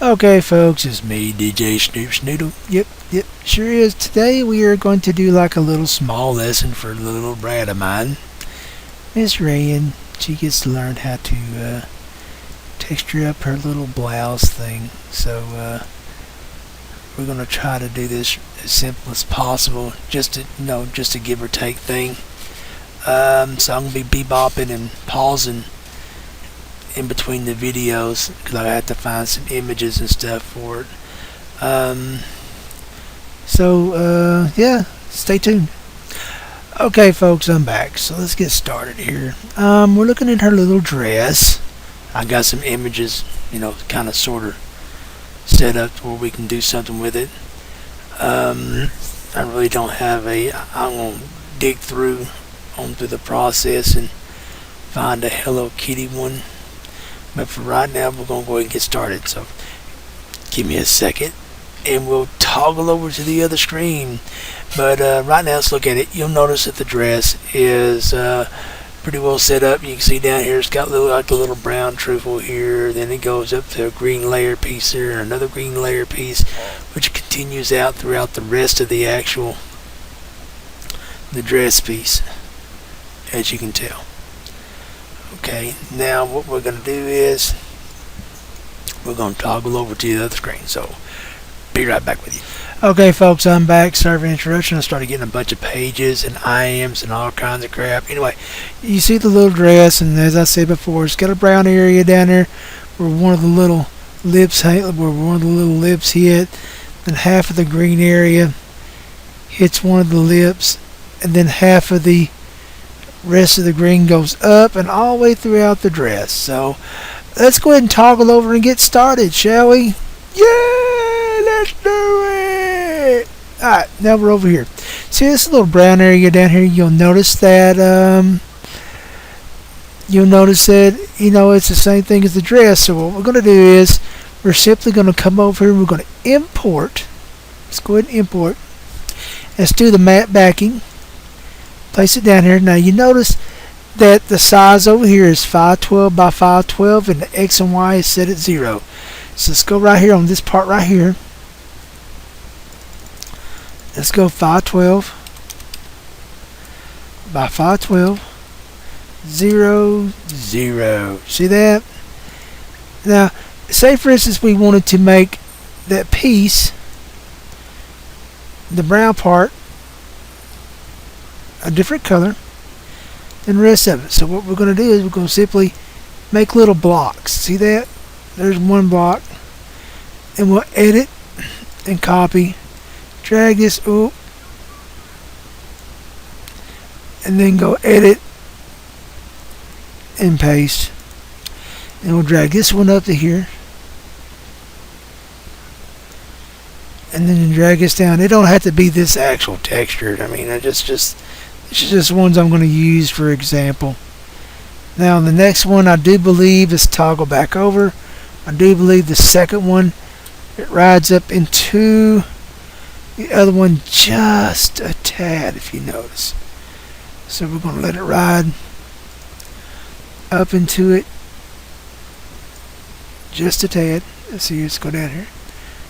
Okay, folks, it's me, DJ Snoop Snoodle. Yep, sure is. Today we are going to do like a little small lesson for the little brat of mine, Miss Rayen. She gets to learn how to texture up her little blouse thing. So we're going to try to do this as simple as possible, just to give or take thing. So I'm going to be bebopping and pausing in between the videos because I have to find some images and stuff for it. Yeah, stay tuned. Okay, folks, I'm back. So let's get started here. We're looking at her little dress. I got some images, kind of sort of set up where we can do something with it. I really don't have I'm gonna dig through the process and find a Hello Kitty one. But for right now, we're going to go ahead and get started. So give me a second and we'll toggle over to the other screen. But right now, let's look at it. You'll notice that the dress is pretty well set up. You can see down here it's got like a little brown truffle here. Then it goes up to a green layer piece here and another green layer piece, which continues out throughout the rest of the dress piece, as you can tell. Okay, now what we're going to do is we're going to toggle over to the other screen. So be right back with you. Okay, folks, I'm back. Sorry for the interruption. I started getting a bunch of pages and IMs and all kinds of crap. Anyway, you see the little dress, and as I said before, it's got a brown area down there where one of the little lips hit. Then half of the green area hits one of the lips, and then half of the rest of the green goes up and all the way throughout the dress. So let's go ahead and toggle over and get started, shall we? Yeah, let's do it. Alright, now we're over here. See this little brown area down here? You'll notice that it's the same thing as the dress. So what we're going to do is we're simply going to come over here and we're going to import. Let's go ahead and import. Let's do the matte backing. Place it down here. Now you notice that the size over here is 512 by 512 and the X and Y is set at 0. So let's go right here on this part right here. Let's go 512 by 512 0 0. See that? Now say for instance we wanted to make that piece, the brown part, a different color than the rest of it. So what we're going to do is we're going to simply make little blocks. See that? There's one block. And we'll edit and copy. Drag this up. And then go edit and paste. And we'll drag this one up to here. And then drag this down. It don't have to be this actual texture. I mean, it's just ones I'm going to use for example. Now the next one I do believe is toggle back over. I do believe the second one, it rides up into the other one just a tad, if you notice. So we're going to let it ride up into it just a tad. Let's see, let's go down here.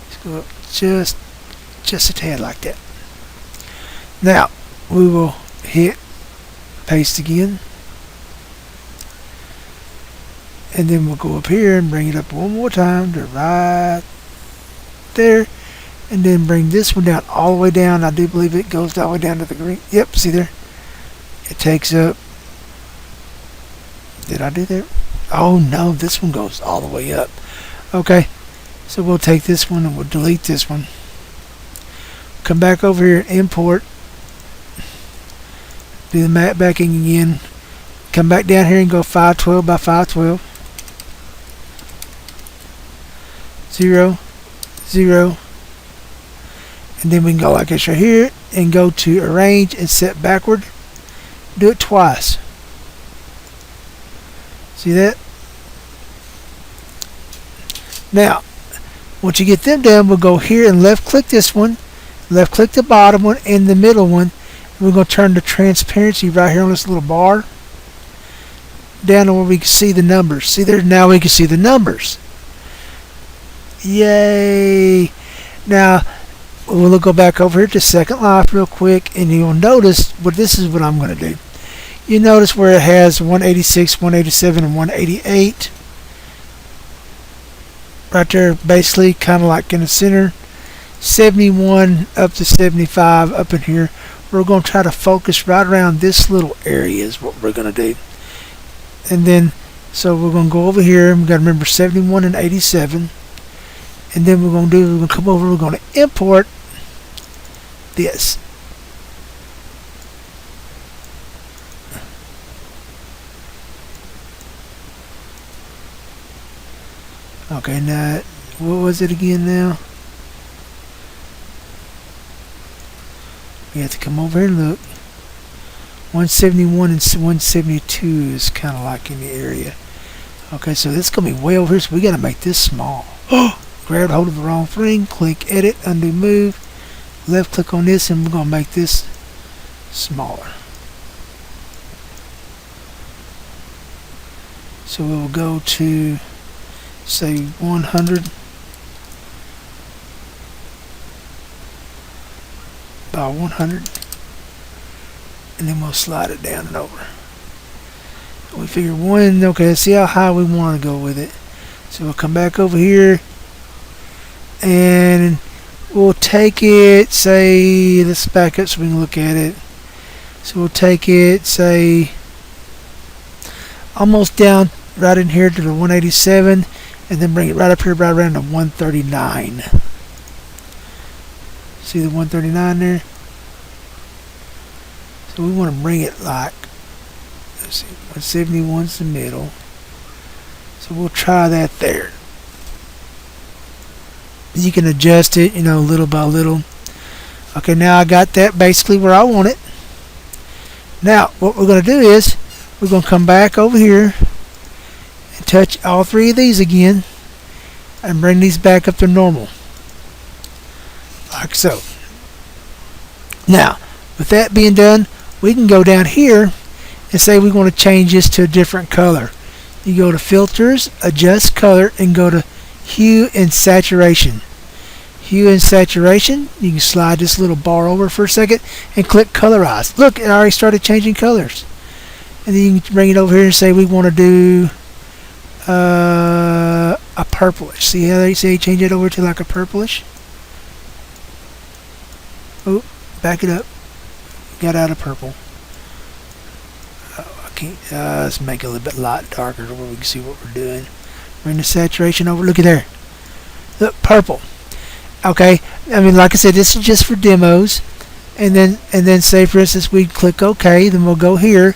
Let's go up just a tad like that. Now we will hit paste again, and then we'll go up here and bring it up one more time to right there, and then bring this one down all the way down. I do believe it goes all the way down to the green. Yep, see there? It takes up. Did I do that? Oh no, this one goes all the way up. Okay, so we'll take this one and we'll delete this one. Come back over here and import. Do the matte backing again. Come back down here and go 512 by 512. 0 0. And then we can go like this right here and go to arrange and set backward. Do it twice. See that? Now, once you get them done, we'll go here and left click this one, left click the bottom one and the middle one. We're going to turn the transparency right here on this little bar down to where we can see the numbers. See there? Now we can see the numbers. Yay! Now we'll go back over here to Second Life real quick, and you'll notice this is what I'm going to do. You notice where it has 186, 187, and 188 right there, basically kind of like in the center. 71 up to 75 up in here. We're going to try to focus right around this little area is what we're going to do. And then so we're going to go over here, and we've got to remember 71 and 87. And then we're going to come over, we're going to import this. Okay, now what was it again now? We have to come over here and look. 171 and 172 is kind of like in the area. Okay, so this is going to be way over here, so we got to make this small. Grab hold of the wrong thing, click edit, undo move, left click on this, and we're going to make this smaller. So we'll go to, say, 100 by 100, and then we'll slide it down and over. We figure one, okay, see how high we want to go with it. So we'll come back over here, and we'll take it, say, let's back up so we can look at it. So we'll take it, say, almost down right in here to the 187, and then bring it right up here right around to 139. See the 139 there? So we want to bring it like, let's see, 171's the middle. So we'll try that there. You can adjust it, you know, little by little. Okay, now I got that basically where I want it. Now, what we're going to do is, we're going to come back over here and touch all three of these again and bring these back up to normal. Like so. Now, with that being done, we can go down here and say we want to change this to a different color. You go to Filters, Adjust Color, and go to Hue and Saturation. Hue and Saturation, you can slide this little bar over for a second and click Colorize. Look, it already started changing colors. And then you can bring it over here and say we want to do a purplish. See how they say change it over to like a purplish? Oh, back it up. Got out of purple. Oh, I can't. Let's make it a little bit light darker so we can see what we're doing. Bring the saturation over. Look at there. Look, purple. Okay. I mean, like I said, this is just for demos. And then say for instance we click OK. Then we'll go here.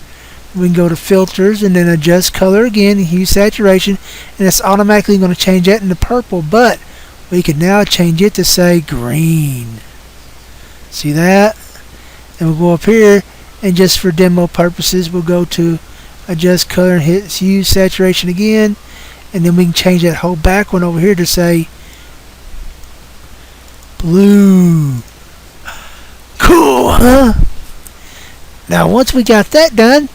We can go to Filters and then Adjust Color again, Hue Saturation, and it's automatically going to change that into purple. But we can now change it to say green. See that? And we'll go up here, and just for demo purposes, we'll go to Adjust Color and hit Hue Saturation again, and then we can change that whole back one over here to say blue. Cool, huh? Now, once we got that done,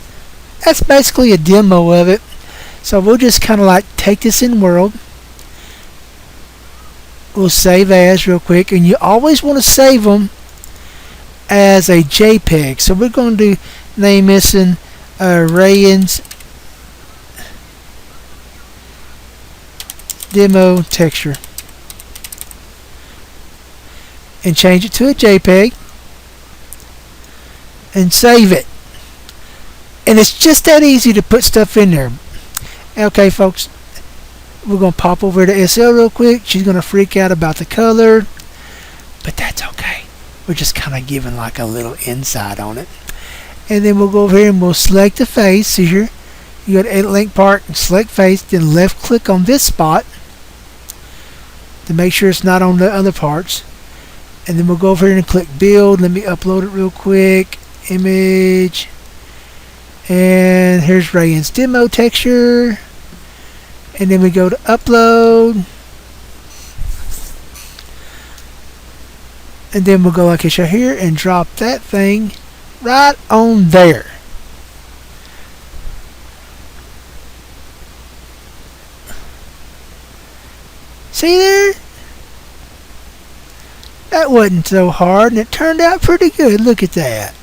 that's basically a demo of it. So we'll just kind of like take this in World. We'll save as real quick, and you always want to save them as a JPEG. So we're going to name this in Rayen's demo texture and change it to a JPEG and save it. And it's just that easy to put stuff in there. Okay, folks, we're going to pop over to SL real quick. She's going to freak out about the color, but that's okay. We're just kind of giving like a little insight on it. And then we'll go over here and we'll select the face. See here, you go to Edit Link Part and select face, then left click on this spot to make sure it's not on the other parts. And then we'll go over here and click Build. Let me upload it real quick. Image. And here's Rayen's demo texture. And then we go to Upload. And then we'll go like this right here and drop that thing right on there. See there? That wasn't so hard, and it turned out pretty good. Look at that.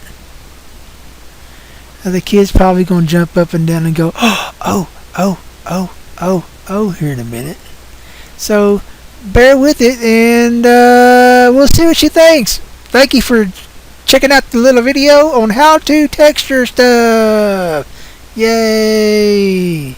Now the kid's probably going to jump up and down and go, oh, here in a minute. So bear with it, and we'll see what she thinks. Thank you for checking out the little video on how to texture stuff. Yay!